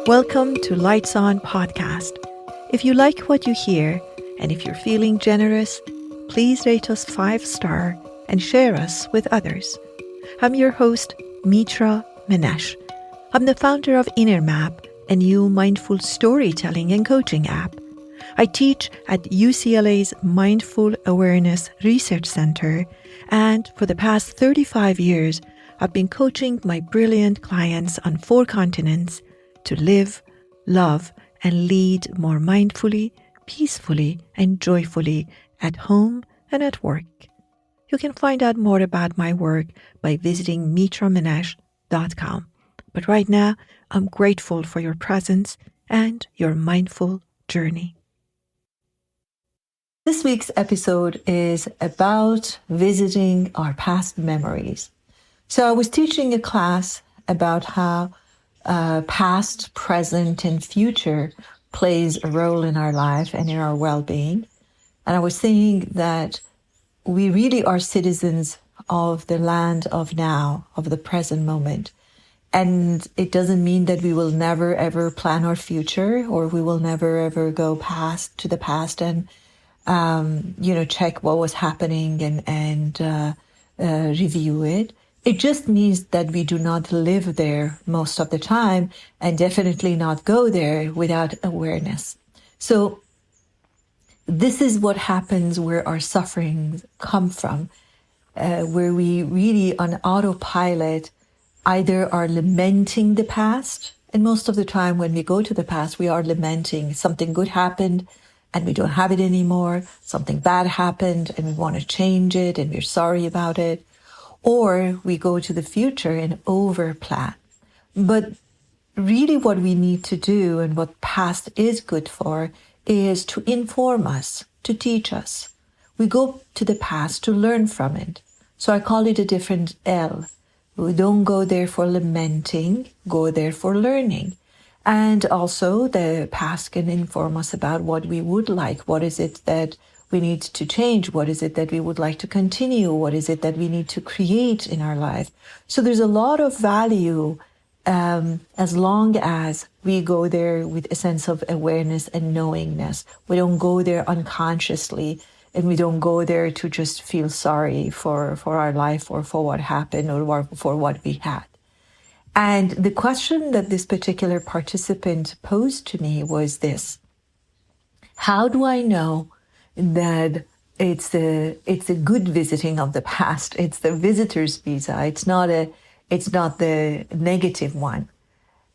Welcome to Lights On Podcast. If you like what you hear, and if you're feeling generous, please rate us 5-star and share us with others. I'm your host, Mitra, Manesh. I'm the founder of INNERMAP, a new mindful storytelling and coaching app. I teach at UCLA's Mindful Awareness Research Center, and for the past 35 years, I've been coaching my brilliant clients on 4 continents to live, love, and lead more mindfully, peacefully, and joyfully at home and at work. You can find out more about my work by visiting mitramanesh.com. But right now, I'm grateful for your presence and your mindful journey. This week's episode is about visiting our past memories. So I was teaching a class about how past, present, and future plays a role in our life and in our well-being. And I was saying that we really are citizens of the land of now, of the present moment. And it doesn't mean that we will never, ever plan our future, or we will never, ever go to the past and, check what was happening and review it. It just means that we do not live there most of the time, and definitely not go there without awareness. So this is what happens where our sufferings come from, where we really on autopilot either are lamenting the past, and most of the time when we go to the past, we are lamenting something good happened and we don't have it anymore, something bad happened and we want to change it and we're sorry about it. Or we go to the future and overplan. But really what we need to do, and what past is good for, is to inform us, to teach us. We go to the past to learn from it. So I call it a different L. We don't go there for lamenting, go there for learning. And also the past can inform us about what we would like. What is it that we need to change? What is it that we would like to continue? What is it that we need to create in our life? So there's a lot of value as long as we go there with a sense of awareness and knowingness. We don't go there unconsciously, and we don't go there to just feel sorry for our life or for what happened or for what we had. And the question that this particular participant posed to me was this: how do I know that it's a good visiting of the past? It's the visitor's visa. It's not the negative one.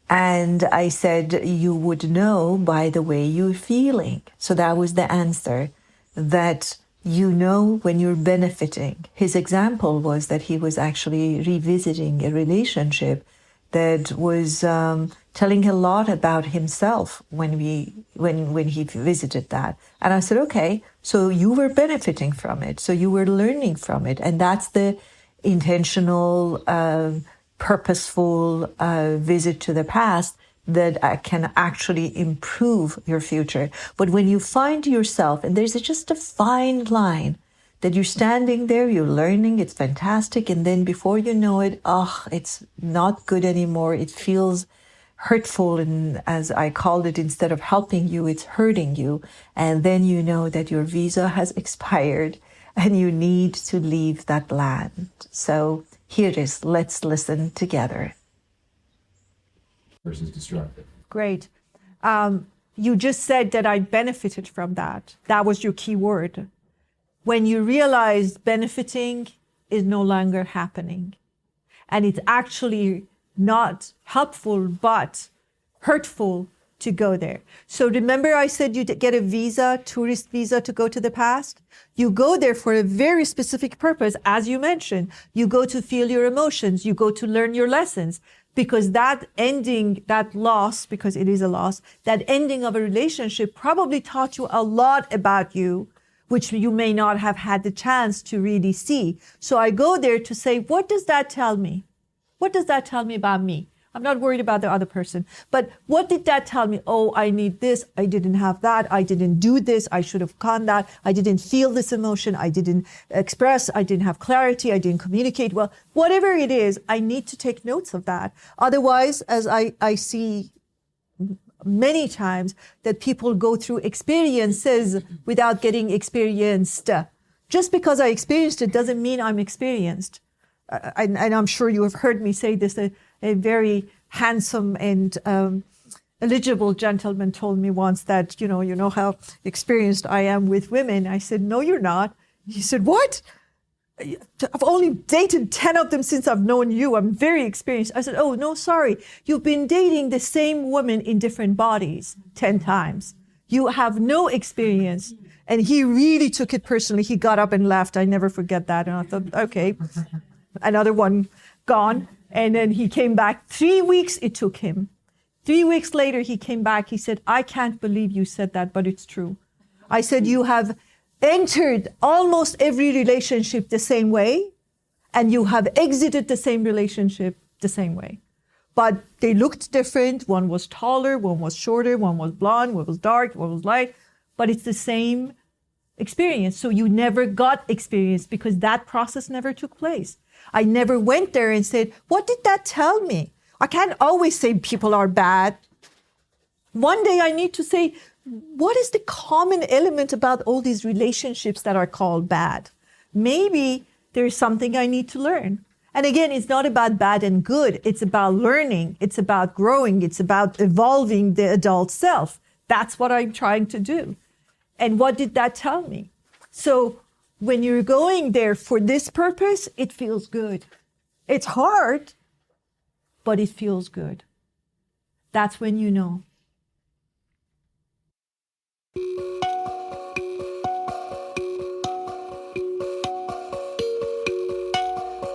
And I said, you would know by the way you're feeling. So that was the answer, that you know when you're benefiting. His example was that he was actually revisiting a relationship that was telling a lot about himself when he visited that. And I said, okay, so you were benefiting from it. So you were learning from it. And that's the intentional, purposeful visit to the past that can actually improve your future. But when you find yourself, and there's just a fine line, that you're standing there, you're learning, it's fantastic, and then before you know it, it's not good anymore. It feels hurtful, and as I called it, instead of helping you, it's hurting you. And then you know that your visa has expired and you need to leave that land. So here it is. Let's listen together. Versus destructive. Great. You just said that I benefited from that. That was your key word. When you realize benefiting is no longer happening, and it's actually not helpful, but hurtful to go there. So remember I said you get a visa, tourist visa, to go to the past? You go there for a very specific purpose, as you mentioned. You go to feel your emotions. You go to learn your lessons, because that ending, that loss, because it is a loss, that ending of a relationship probably taught you a lot about you, which you may not have had the chance to really see. So I go there to say, what does that tell me? What does that tell me about me? I'm not worried about the other person, but what did that tell me? Oh, I need this. I didn't have that. I didn't do this. I should have done that. I didn't feel this emotion. I didn't express. I didn't have clarity. I didn't communicate well. Whatever it is, I need to take notes of that. Otherwise, as I see many times that people go through experiences without getting experienced. Just because I experienced it doesn't mean I'm experienced. And I'm sure you have heard me say this. A very handsome and eligible gentleman told me once that, you know how experienced I am with women. I said, no, you're not. He said, what? I've only dated 10 of them since I've known you. I'm very experienced. I said, oh, no, sorry. You've been dating the same woman in different bodies 10 times. You have no experience. And he really took it personally. He got up and left. I never forget that. And I thought, okay, another one gone. And then he came back. 3 weeks it took him. 3 weeks later, he came back. He said, I can't believe you said that, but it's true. I said, you have entered almost every relationship the same way, and you have exited the same relationship the same way. But they looked different. One was taller, one was shorter, one was blonde, one was dark, one was light, but it's the same experience. So you never got experience because that process never took place. I never went there and said, what did that tell me? I can't always say people are bad. One day I need to say, what is the common element about all these relationships that are called bad? Maybe there's something I need to learn. And again, it's not about bad and good. It's about learning. It's about growing. It's about evolving the adult self. That's what I'm trying to do. And what did that tell me? So when you're going there for this purpose, it feels good. It's hard, but it feels good. That's when you know.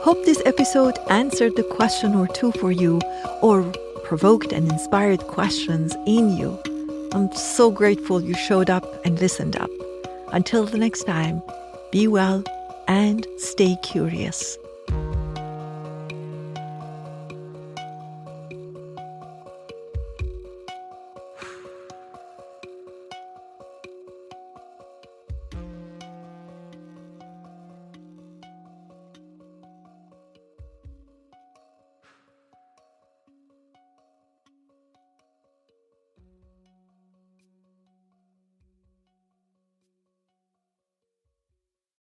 Hope this episode answered a question or two for you, or provoked and inspired questions in you. I'm so grateful you showed up and listened up. Until the next time, be well and stay curious.